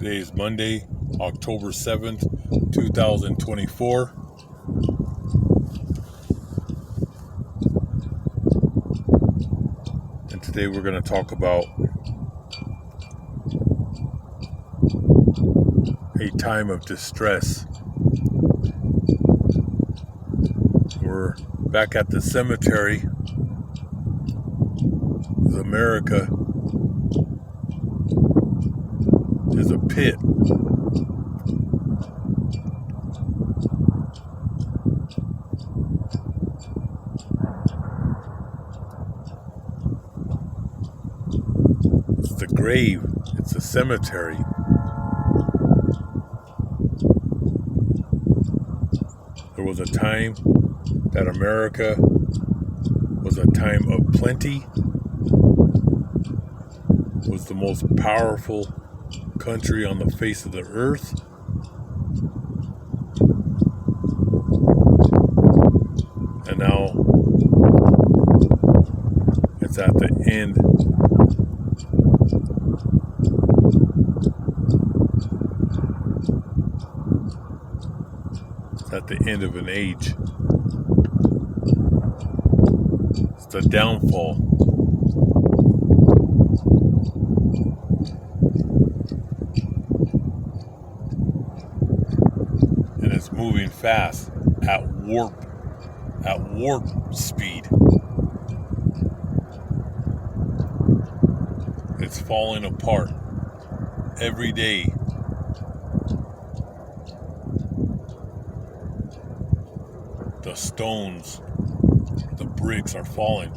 Today is Monday, October 7th, 2024. And today we're going to talk about a time of distress. We're back at the cemetery. America is a pit. It's the grave. It's a cemetery. There was a time that America was a time of plenty, was the most powerful country on the face of the earth. And now it's at the end. It's at the end of an age. It's the downfall. And it's moving fast at warp speed. It's falling apart every day. The stones, the bricks are falling.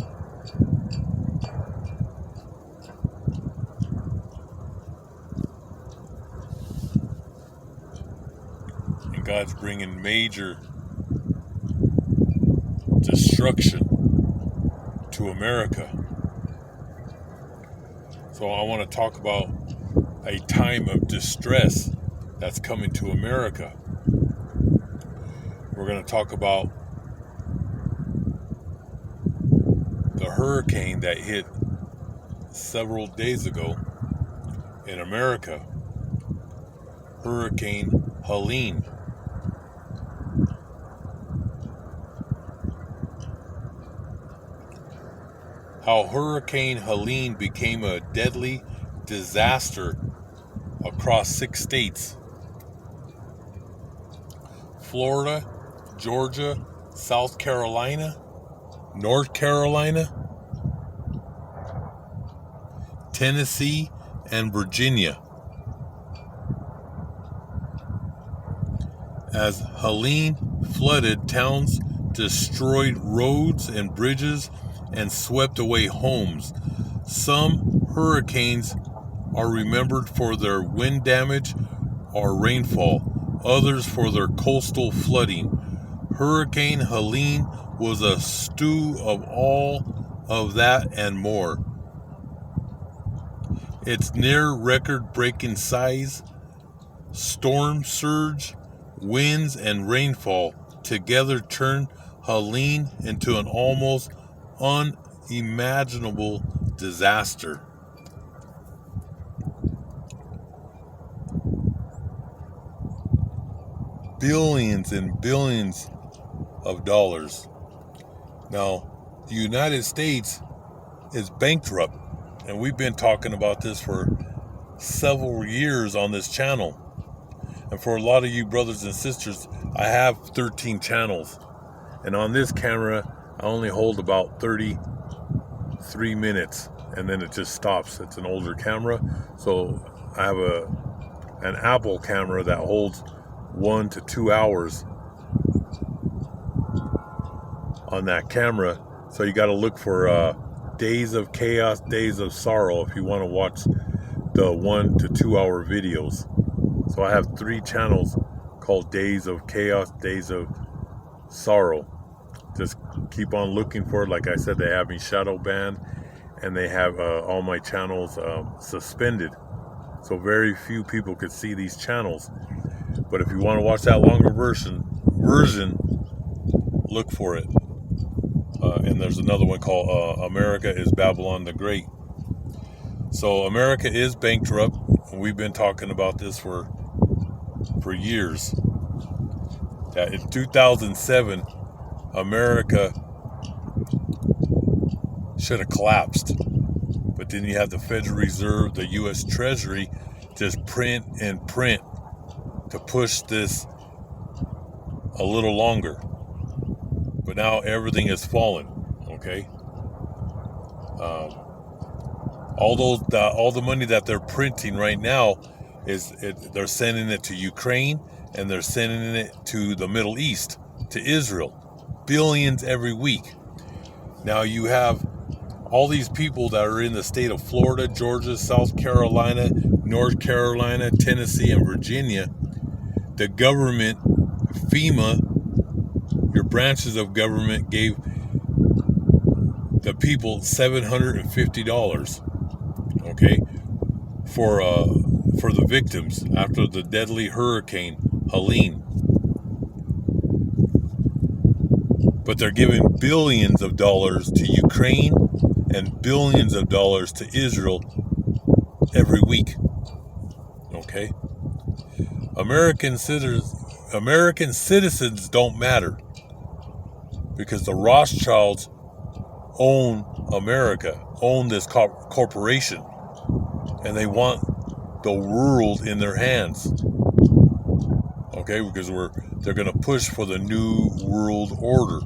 And God's bringing major destruction to America. So I want to talk about a time of distress that's coming to America. We're going to talk about the hurricane that hit several days ago in America. Hurricane Helene. How Hurricane Helene became a deadly disaster across 6 states: Florida, Georgia, South Carolina, North Carolina, Tennessee, and Virginia. As Helene flooded towns, destroyed roads and bridges, and swept away homes. Some hurricanes are remembered for their wind damage or rainfall, others for their coastal flooding. Hurricane Helene was a stew of all of that and more. Its near record-breaking size, storm surge, winds, and rainfall together turned Helene into an almost unimaginable disaster. Billions and billions of dollars. Now, the United States is bankrupt, and we've been talking about this for several years on this channel. And for a lot of you brothers and sisters, I have 13 channels, and on this camera I only hold about 33 minutes, and then it just stops. It's an older camera, so I have an Apple camera that holds 1 to 2 hours on that camera. So you got to look for Days of Chaos, Days of Sorrow if you want to watch the 1 to 2 hour videos. So I have 3 channels called Days of Chaos, Days of Sorrow. Just keep on looking for it. Like I said, they have me shadow banned, and they have all my channels suspended. So very few people could see these channels. But if you want to watch that longer version, look for it. And there's another one called America is Babylon the Great. So America is bankrupt. We've been talking about this for years. That in 2007, America should have collapsed. But then you have the Federal Reserve, the U.S. Treasury, just print and print to push this a little longer. But now everything is fallen. Okay. All the money that they're printing right now they're sending it to Ukraine, and they're sending it to the Middle East, to Israel, billions every week. Now you have all these people that are in the state of Florida, Georgia, South Carolina, North Carolina, Tennessee, and Virginia. The government, FEMA, your branches of government, gave the people $750, okay, for the victims after the deadly hurricane Helene. But they're giving billions of dollars to Ukraine and billions of dollars to Israel every week. Okay? American citizens don't matter, because the Rothschilds own America, own this corporation, and they want the world in their hands. Okay, because they're going to push for the new world order,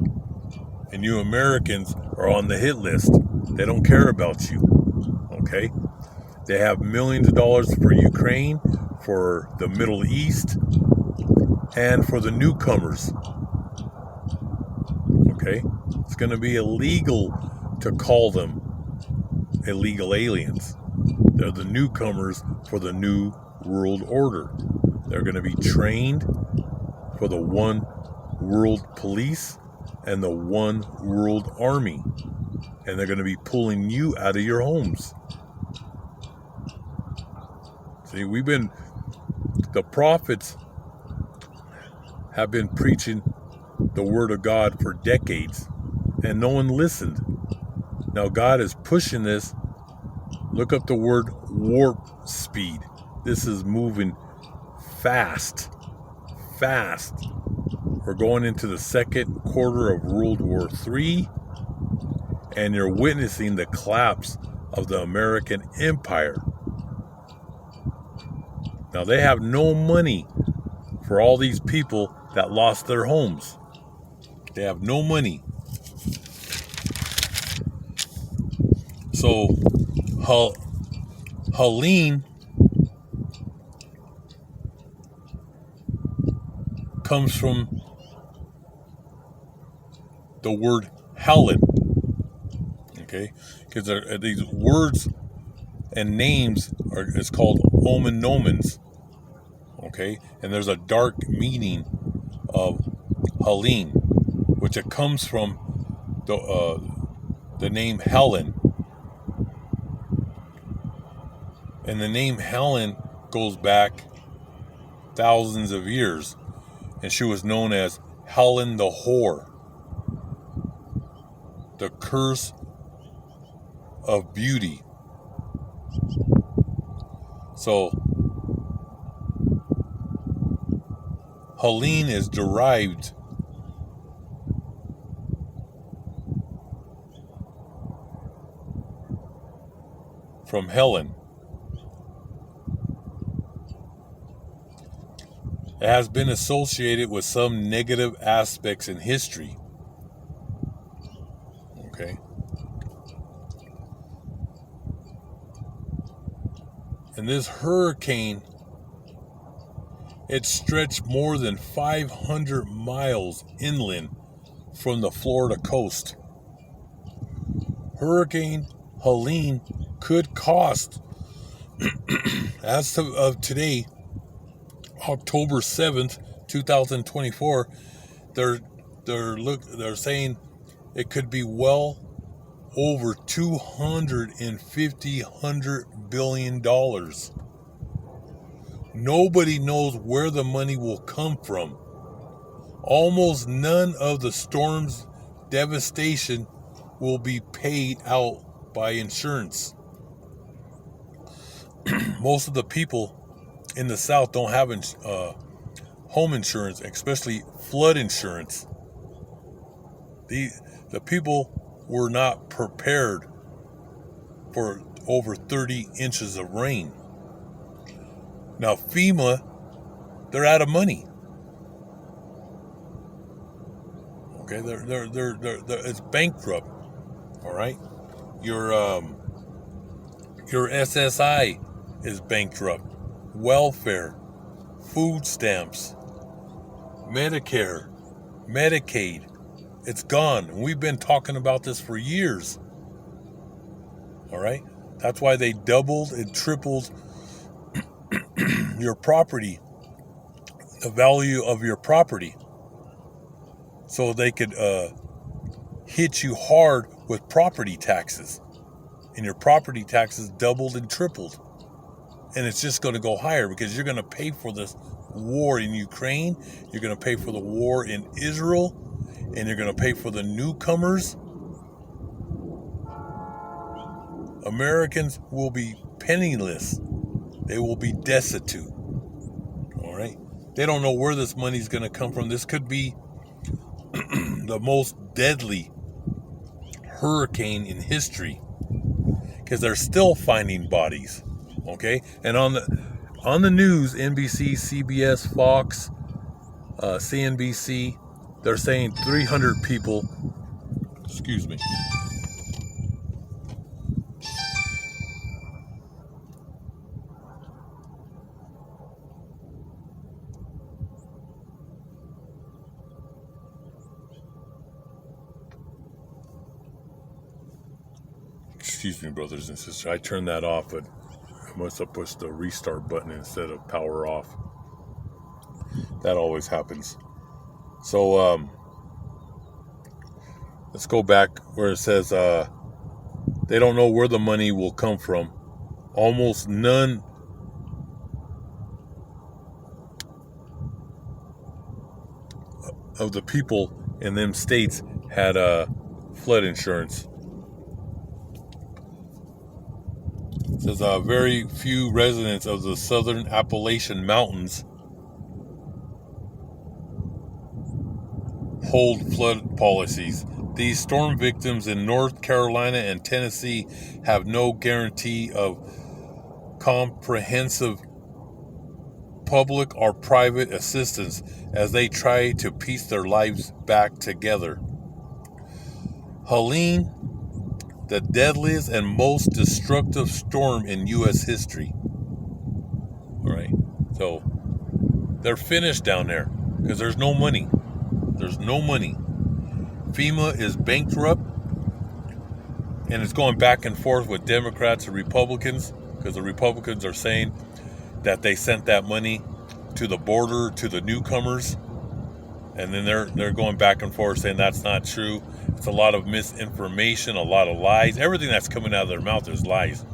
and you Americans are on the hit list. They don't care about you. Okay, they have millions of dollars for Ukraine, for the Middle East, and for the newcomers. Okay, it's going to be illegal to call them illegal aliens. They're the newcomers for the new world order. They're going to be trained for the one world police and the one world army. And they're going to be pulling you out of your homes. See, the prophets have been preaching the word of God for decades, and no one listened. Now God is pushing this. Look up the word warp speed. This is moving fast. We're going into the second quarter of World War III, and you're witnessing the collapse of the American empire. Now they have no money for all these people that lost their homes. They have no money. So Helene comes from the word Helen. Okay, because these words and names it's called omen-nomens. Okay, and there's a dark meaning of Helene, which it comes from the name Helen. And the name Helen goes back thousands of years, and she was known as Helen the whore, the curse of beauty. So Helene is derived from Helen. It has been associated with some negative aspects in history. Okay. And this hurricane, it stretched more than 500 miles inland from the Florida coast. Hurricane Helene could cost, as of today, October 7th, 2024, they're saying it could be well over $250 billion. Nobody knows where the money will come from. Almost none of the storm's devastation will be paid out by insurance. most of the people in the South don't have home insurance, especially flood insurance. The people were not prepared for over 30 inches of rain. Now FEMA, they're out of money. Okay, they're it's bankrupt. All right, your SSI is bankrupt. Welfare, food stamps, Medicare, Medicaid, it's gone. We've been talking about this for years. All right, that's why they doubled and tripled your property, the value of your property, so they could hit you hard with property taxes. And your property taxes doubled and tripled. And it's just going to go higher because you're going to pay for this war in Ukraine. You're going to pay for the war in Israel. And you're going to pay for the newcomers. Americans will be penniless. They will be destitute. All right? They don't know where this money's going to come from. This could be the most deadly hurricane in history, because they're still finding bodies. Okay, and on the news, NBC, CBS, Fox, CNBC, they're saying 300 people. Excuse me. Excuse me, brothers and sisters. I turned that off, but I must have pushed the restart button instead of power off. That always happens. So let's go back where it says they don't know where the money will come from. Almost none of the people in them states had flood insurance. It says very few residents of the southern Appalachian Mountains hold flood policies. These storm victims in North Carolina and Tennessee have no guarantee of comprehensive public or private assistance as they try to piece their lives back together. Helene, the deadliest and most destructive storm in U.S. history. All right, so they're finished down there because there's no money. There's no money. FEMA is bankrupt, and it's going back and forth with Democrats and Republicans, because the Republicans are saying that they sent that money to the border, to the newcomers, and then they're going back and forth saying that's not true. It's a lot of misinformation, a lot of lies. Everything that's coming out of their mouth is lies.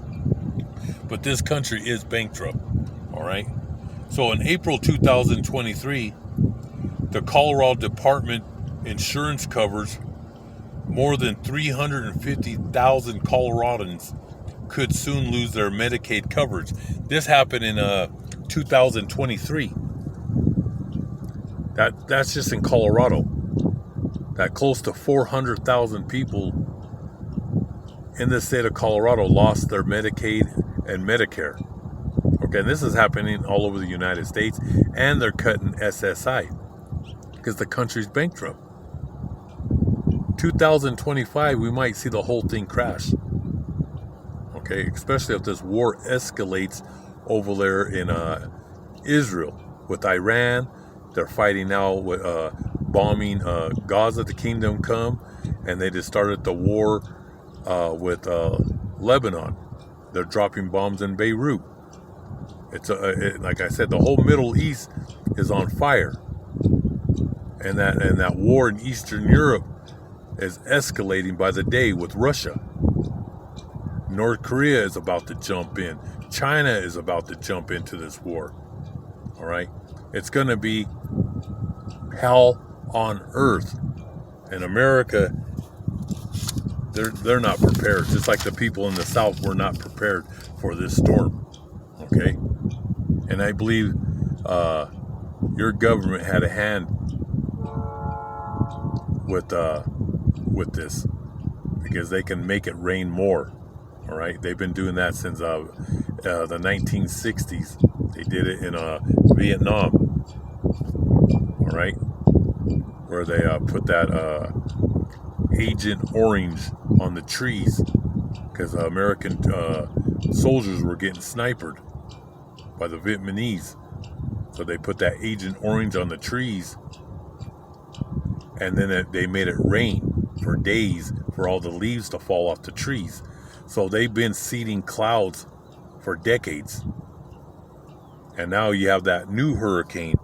But this country is bankrupt, all right? So in April 2023, the Colorado Department insurance covers more than 350,000 Coloradans could soon lose their Medicaid coverage. This happened in 2023. That's just in Colorado. That close to 400,000 people in the state of Colorado lost their Medicaid and Medicare. Okay, and this is happening all over the United States, and they're cutting SSI because the country's bankrupt. 2025, we might see the whole thing crash. Okay, especially if this war escalates over there in Israel with Iran. They're fighting now with bombing Gaza, the Kingdom Come, and they just started the war with Lebanon. They're dropping bombs in Beirut. It's like I said, the whole Middle East is on fire, and that war in Eastern Europe is escalating by the day with Russia. North Korea is about to jump in. China is about to jump into this war. All right, it's going to be hell on earth, and America, they're not prepared. Just like the people in the South were not prepared for this storm. Okay? And I believe your government had a hand with this, because they can make it rain more. All right, they've been doing that since the 1960s. They did it in Vietnam. All right, where they put that Agent Orange on the trees, because American soldiers were getting sniped by the Vietnamese. So they put that Agent Orange on the trees, and then they made it rain for days for all the leaves to fall off the trees. So they've been seeding clouds for decades. And now you have that new hurricane,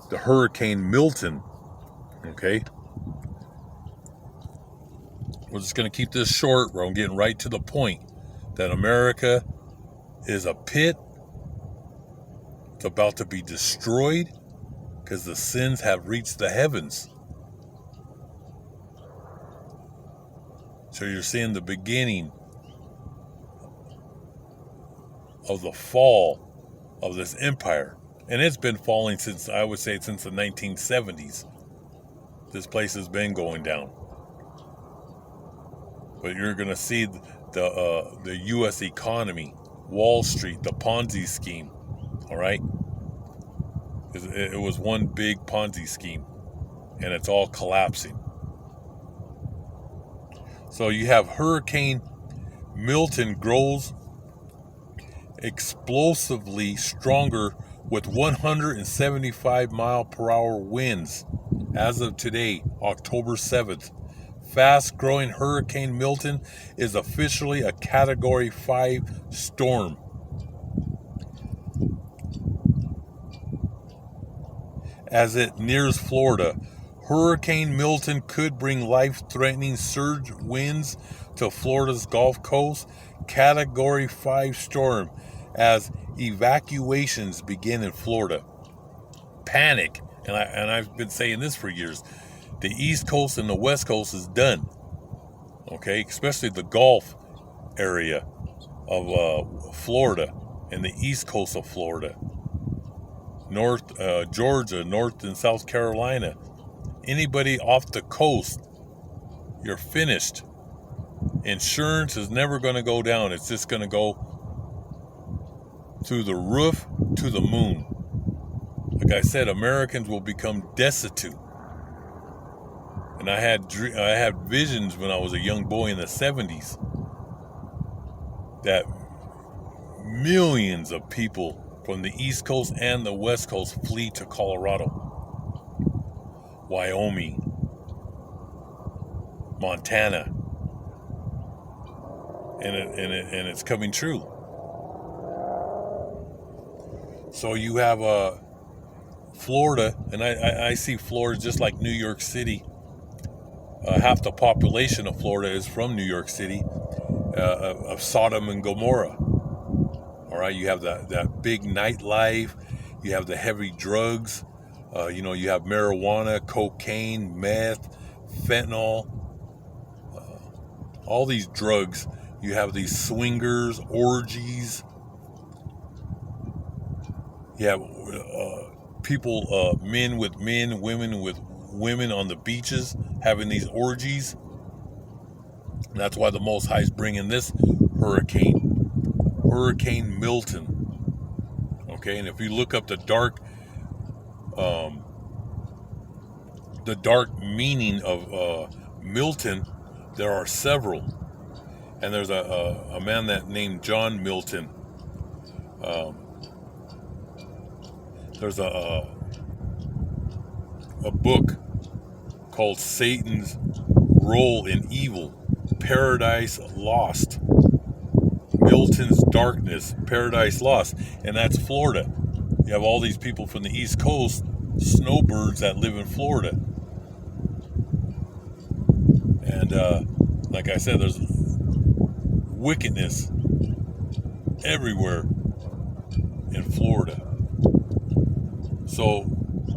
the Hurricane Milton. Okay? We're just going to keep this short, where I'm getting right to the point, that America is a pit. It's about to be destroyed because the sins have reached the heavens. So you're seeing the beginning of the fall of this empire. And it's been falling since, I would say, since the 1970s. This place has been going down. But you're going to see the U.S. economy, Wall Street, the Ponzi scheme. All right? It was one big Ponzi scheme. And it's all collapsing. So you have Hurricane Milton grows explosively stronger with 175 mile per hour winds as of today, October 7th. Fast growing Hurricane Milton is officially a Category 5 storm. As it nears Florida, Hurricane Milton could bring life-threatening surge winds to Florida's Gulf Coast. Category 5 storm as evacuations begin in Florida. Panic, and I've been saying this for years. The East Coast and the West Coast is done. Okay, especially the Gulf area of Florida and the East Coast of Florida. North Georgia, North and South Carolina. Anybody off the coast, you're finished. Insurance is never going to go down. It's just going to go through the roof to the moon. Like I said, Americans will become destitute. And I had visions when I was a young boy in the 70s that millions of people from the East Coast and the West Coast flee to Colorado, Wyoming, Montana, and it's coming true. So you have Florida, and I see Florida just like New York City. Half the population of Florida is from New York City, of Sodom and Gomorrah. All right, you have that big nightlife, you have the heavy drugs, you have marijuana, cocaine, meth, fentanyl, all these drugs. You have these swingers, orgies. You have people, men with men, women with women on the beaches having these orgies. And that's why the Most High is bringing this Hurricane Milton. Okay, and if you look up the dark meaning of Milton, there are several. And there's a man named John Milton. There's a book called Satan's Role in Evil, Paradise Lost. Milton's Darkness, Paradise Lost. And that's Florida. You have all these people from the East Coast, snowbirds that live in Florida. And like I said, there's wickedness everywhere in Florida. So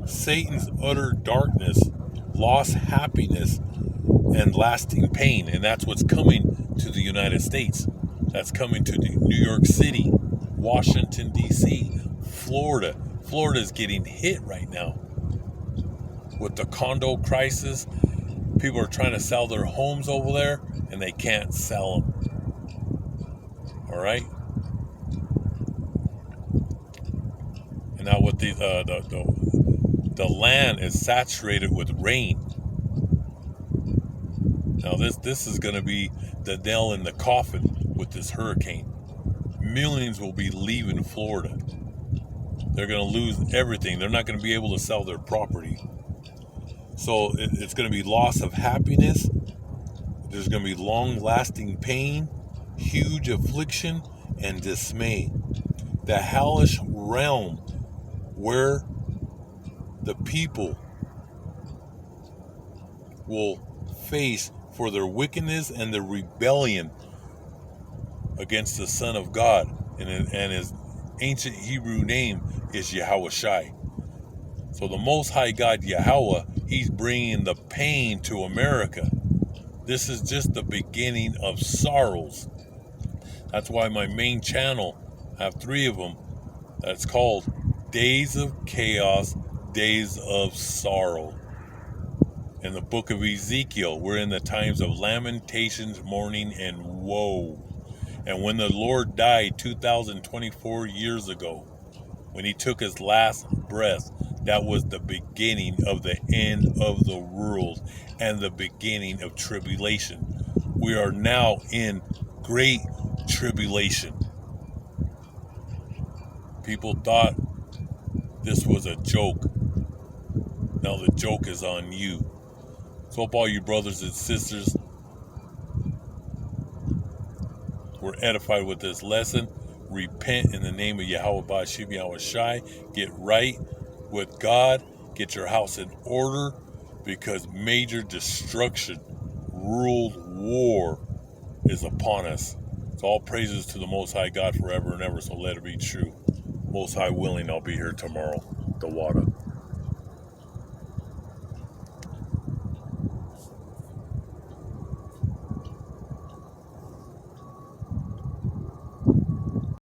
Satan's utter darkness, lost happiness, and lasting pain. And that's what's coming to the United States. That's coming to New York City. Washington, D.C., Florida. Florida is getting hit right now with the condo crisis. People are trying to sell their homes over there, and they can't sell them. All right. And now with the land is saturated with rain. Now this is going to be the nail in the coffin with this hurricane. Millions will be leaving Florida. They're going to lose everything. They're not going to be able to sell their property. So it's going to be loss of happiness. There's going to be long-lasting pain, huge affliction, and dismay. The hellish realm where the people will face for their wickedness and their rebellion against the Son of God. And his ancient Hebrew name is Yahushai. So the Most High God, Yahweh, he's bringing the pain to America. This is just the beginning of sorrows. That's why my main channel, I have 3 of them, that's called Days of Chaos, Days of Sorrow. In the book of Ezekiel, we're in the times of lamentations, mourning, and woe. And when the Lord died 2024 years ago, when he took his last breath, that was the beginning of the end of the world and the beginning of tribulation. We are now in great tribulation. People thought this was a joke. Now the joke is on you. So hope all you brothers and sisters were edified with this lesson. Repent in the name of Yahweh Bashim Yahushai. Get right with God. Get your house in order, because major destruction, world war is upon us. So all praises to the Most High God forever and ever. So let it be true. Most High willing, I'll be here tomorrow. The water.